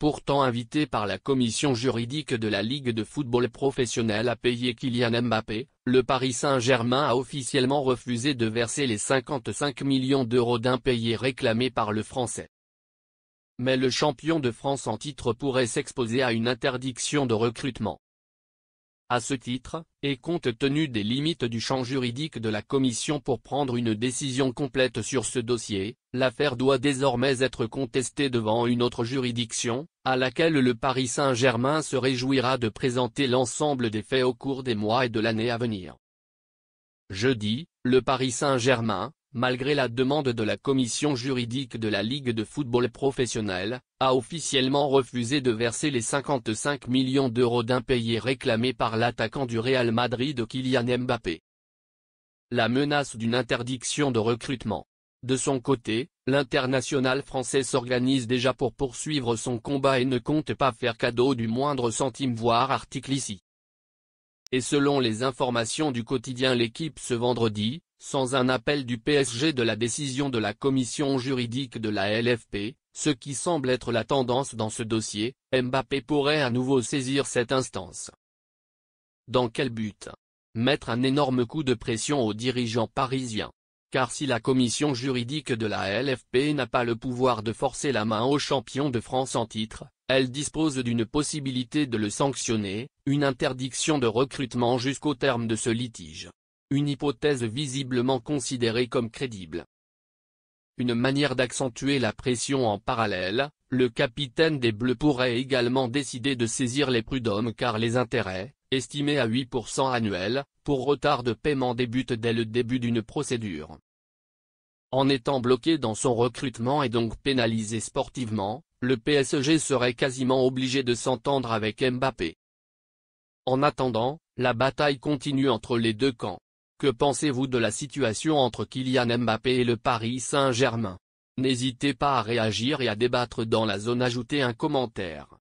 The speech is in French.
Pourtant invité par la commission juridique de la Ligue de football professionnel à payer Kylian Mbappé, le Paris Saint-Germain a officiellement refusé de verser les 55 millions d'euros d'impayés réclamés par le Français. Mais le champion de France en titre pourrait s'exposer à une interdiction de recrutement. À ce titre, et compte tenu des limites du champ juridique de la Commission pour prendre une décision complète sur ce dossier, l'affaire doit désormais être contestée devant une autre juridiction, à laquelle le Paris Saint-Germain se réjouira de présenter l'ensemble des faits au cours des mois et de l'année à venir. Jeudi, le Paris Saint-Germain, malgré la demande de la commission juridique de la Ligue de football professionnel, a officiellement refusé de verser les 55 millions d'euros d'impayés réclamés par l'attaquant du Real Madrid Kylian Mbappé. La menace d'une interdiction de recrutement. De son côté, l'international français s'organise déjà pour poursuivre son combat et ne compte pas faire cadeau du moindre centime, voir article ici. Et selon les informations du quotidien L'Équipe ce vendredi, sans un appel du PSG de la décision de la commission juridique de la LFP, ce qui semble être la tendance dans ce dossier, Mbappé pourrait à nouveau saisir cette instance. Dans quel but? Mettre un énorme coup de pression aux dirigeants parisiens. Car si la commission juridique de la LFP n'a pas le pouvoir de forcer la main au champion de France en titre, elle dispose d'une possibilité de le sanctionner, une interdiction de recrutement jusqu'au terme de ce litige. Une hypothèse visiblement considérée comme crédible. Une manière d'accentuer la pression en parallèle, le capitaine des Bleus pourrait également décider de saisir les prud'hommes car les intérêts, estimés à 8% annuels, pour retard de paiement débutent dès le début d'une procédure. En étant bloqué dans son recrutement et donc pénalisé sportivement, le PSG serait quasiment obligé de s'entendre avec Mbappé. En attendant, la bataille continue entre les deux camps. Que pensez-vous de la situation entre Kylian Mbappé et le Paris Saint-Germain? N'hésitez pas à réagir et à débattre dans la zone, ajoutez un commentaire.